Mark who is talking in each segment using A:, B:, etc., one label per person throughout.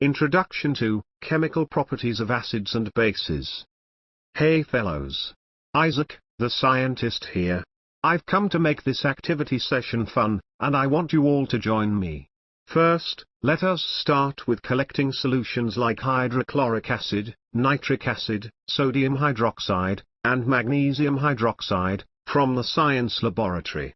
A: Introduction to Chemical Properties of Acids and Bases. Hey fellows. Isaac, the scientist here. I've come to make this activity session fun, and I want you all to join me. First, let us start with collecting solutions like hydrochloric acid, nitric acid, sodium hydroxide, and magnesium hydroxide, from the science laboratory.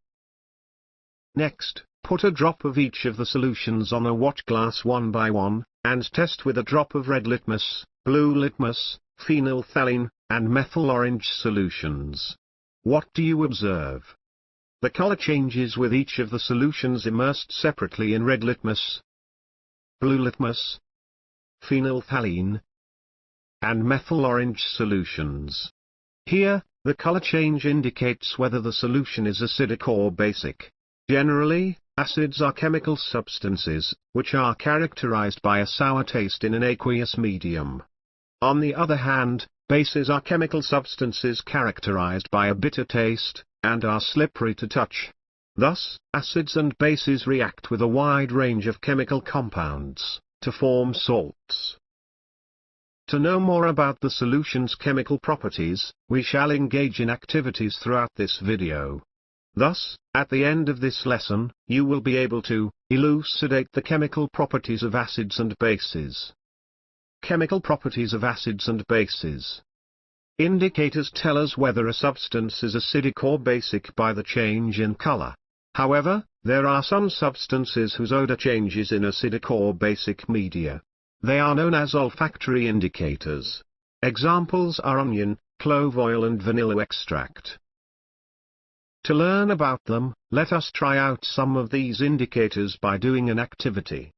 A: Next, put a drop of each of the solutions on a watch glass one by one, and test with a drop of red litmus, blue litmus, phenolphthalein, and methyl orange solutions. What do you observe? The color changes with each of the solutions immersed separately in red litmus, blue litmus, phenolphthalein, and methyl orange solutions. Here, the color change indicates whether the solution is acidic or basic. Generally, acids are chemical substances, which are characterized by a sour taste in an aqueous medium. On the other hand, bases are chemical substances characterized by a bitter taste, and are slippery to touch. Thus, acids and bases react with a wide range of chemical compounds, to form salts. To know more about the solution's chemical properties, we shall engage in activities throughout this video. Thus, at the end of this lesson, you will be able to elucidate the chemical properties of acids and bases. Chemical properties of acids and bases. Indicators tell us whether a substance is acidic or basic by the change in color. However, there are some substances whose odor changes in acidic or basic media. They are known as olfactory indicators. Examples are onion, clove oil and vanilla extract. To learn about them, let us try out some of these indicators by doing an activity.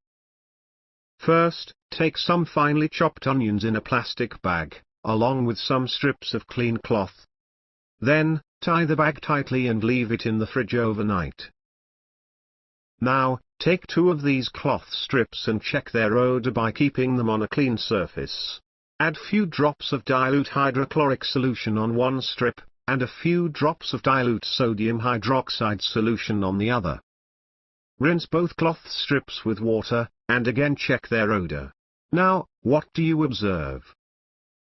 A: First, take some finely chopped onions in a plastic bag, along with some strips of clean cloth. Then, tie the bag tightly and leave it in the fridge overnight. Now, take 2 of these cloth strips and check their odor by keeping them on a clean surface. Add few drops of dilute hydrochloric solution on one strip, and a few drops of dilute sodium hydroxide solution on the other. Rinse both cloth strips with water, and again check their odor. Now, what do you observe?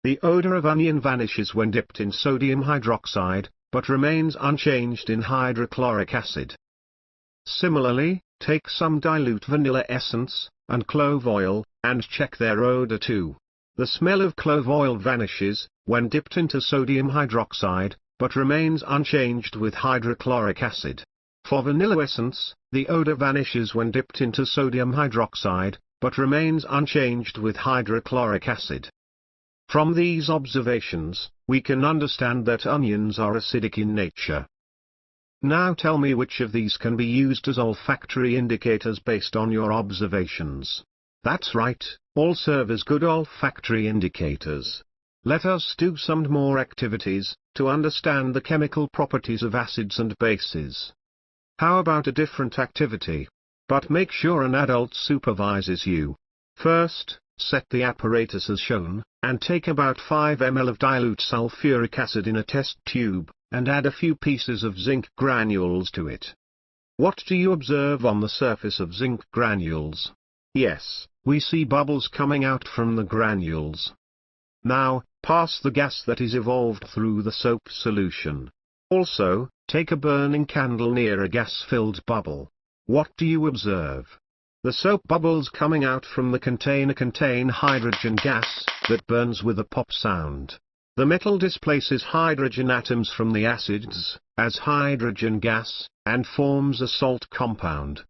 A: The odor of onion vanishes when dipped in sodium hydroxide, but remains unchanged in hydrochloric acid. Similarly, take some dilute vanilla essence, and clove oil, and check their odor too. The smell of clove oil vanishes when dipped into sodium hydroxide, but remains unchanged with hydrochloric acid. For vanilla essence, the odor vanishes when dipped into sodium hydroxide, but remains unchanged with hydrochloric acid. From these observations, we can understand that onions are acidic in nature. Now tell me which of these can be used as olfactory indicators based on your observations. That's right, all serve as good olfactory indicators. Let us do some more activities, to understand the chemical properties of acids and bases. How about a different activity? But make sure an adult supervises you. First, set the apparatus as shown, and take about 5 ml of dilute sulfuric acid in a test tube, and add a few pieces of zinc granules to it. What do you observe on the surface of zinc granules? Yes, we see bubbles coming out from the granules. Now, pass the gas that is evolved through the soap solution. Also, take a burning candle near a gas-filled bubble. What do you observe? The soap bubbles coming out from the container contain hydrogen gas, that burns with a pop sound. The metal displaces hydrogen atoms from the acids, as hydrogen gas, and forms a salt compound.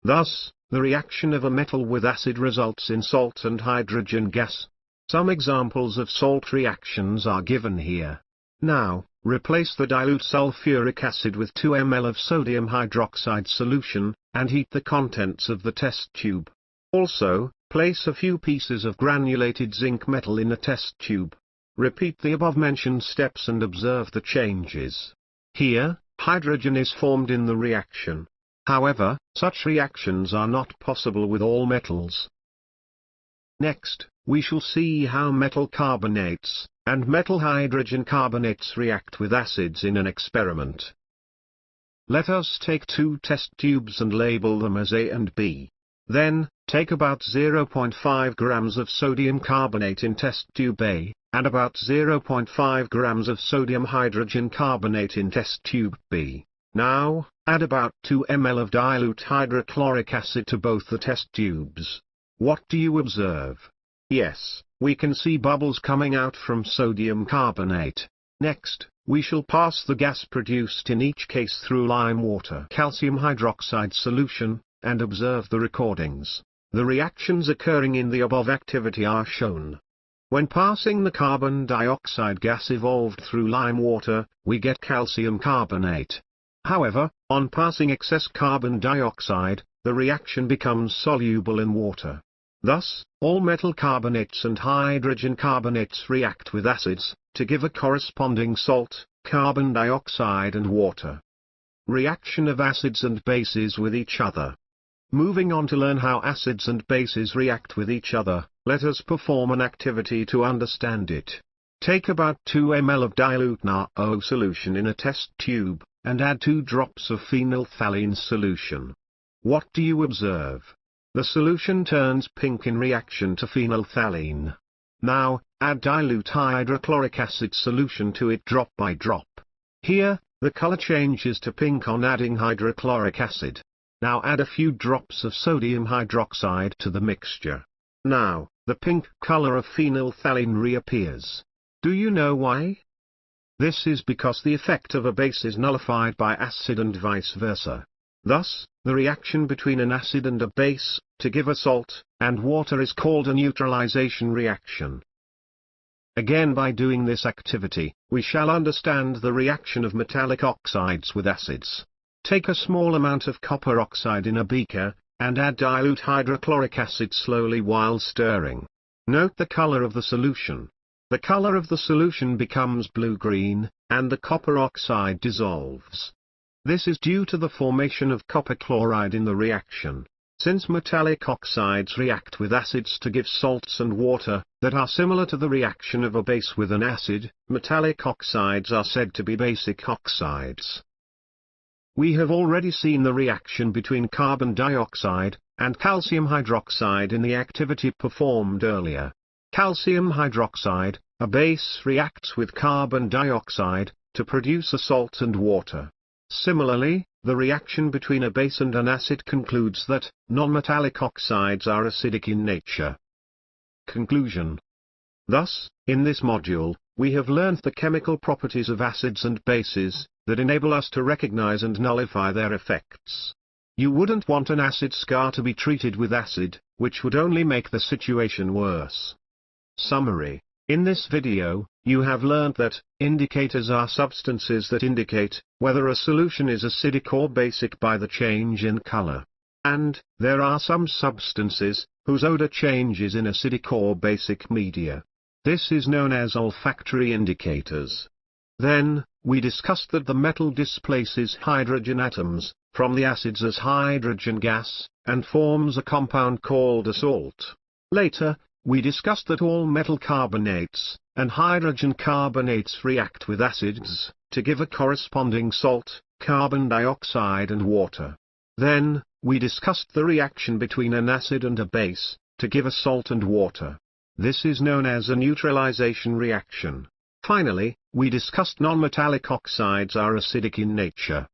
A: Thus, the reaction of a metal with acid results in salt and hydrogen gas. Some examples of salt reactions are given here. Now, replace the dilute sulfuric acid with 2 ml of sodium hydroxide solution, and heat the contents of the test tube. Also, place a few pieces of granulated zinc metal in a test tube. Repeat the above-mentioned steps and observe the changes. Here, hydrogen is formed in the reaction. However, such reactions are not possible with all metals. Next, we shall see how metal carbonates and metal hydrogen carbonates react with acids in an experiment. Let us take 2 test tubes and label them as A and B. Then, take about 0.5 grams of sodium carbonate in test tube A, and about 0.5 grams of sodium hydrogen carbonate in test tube B. Now, add about 2 ml of dilute hydrochloric acid to both the test tubes. What do you observe? Yes, we can see bubbles coming out from sodium carbonate. Next, we shall pass the gas produced in each case through lime water calcium hydroxide solution, and observe the recordings. The reactions occurring in the above activity are shown. When passing the carbon dioxide gas evolved through lime water, we get calcium carbonate. However, on passing excess carbon dioxide, the reaction becomes soluble in water. Thus, all metal carbonates and hydrogen carbonates react with acids, to give a corresponding salt, carbon dioxide and water. Reaction of acids and bases with each other. Moving on to learn how acids and bases react with each other, let us perform an activity to understand it. Take about 2 ml of dilute NaO solution in a test tube, and add 2 drops of phenolphthalein solution. What do you observe? The solution turns pink in reaction to phenolphthalein. Now, add dilute hydrochloric acid solution to it drop by drop. Here, the color changes to pink on adding hydrochloric acid. Now add a few drops of sodium hydroxide to the mixture. Now, the pink color of phenolphthalein reappears. Do you know why? This is because the effect of a base is nullified by acid and vice versa. Thus, the reaction between an acid and a base, to give a salt, and water is called a neutralization reaction. Again, by doing this activity, we shall understand the reaction of metallic oxides with acids. Take a small amount of copper oxide in a beaker, and add dilute hydrochloric acid slowly while stirring. Note the color of the solution. The color of the solution becomes blue-green, and the copper oxide dissolves. This is due to the formation of copper chloride in the reaction. Since metallic oxides react with acids to give salts and water, that are similar to the reaction of a base with an acid, metallic oxides are said to be basic oxides. We have already seen the reaction between carbon dioxide and calcium hydroxide in the activity performed earlier. Calcium hydroxide, a base, reacts with carbon dioxide to produce a salt and water. Similarly, the reaction between a base and an acid concludes that nonmetallic oxides are acidic in nature. Conclusion. Thus, in this module, we have learned the chemical properties of acids and bases, that enable us to recognize and nullify their effects. You wouldn't want an acid scar to be treated with acid, which would only make the situation worse. Summary. In this video, you have learned that indicators are substances that indicate whether a solution is acidic or basic by the change in color. And there are some substances whose odor changes in acidic or basic media. This is known as olfactory indicators. Then, we discussed that the metal displaces hydrogen atoms from the acids as hydrogen gas, and forms a compound called a salt. Later, we discussed that all metal carbonates and hydrogen carbonates react with acids to give a corresponding salt, carbon dioxide and water. Then, we discussed the reaction between an acid and a base to give a salt and water. This is known as a neutralization reaction. Finally, we discussed nonmetallic oxides are acidic in nature.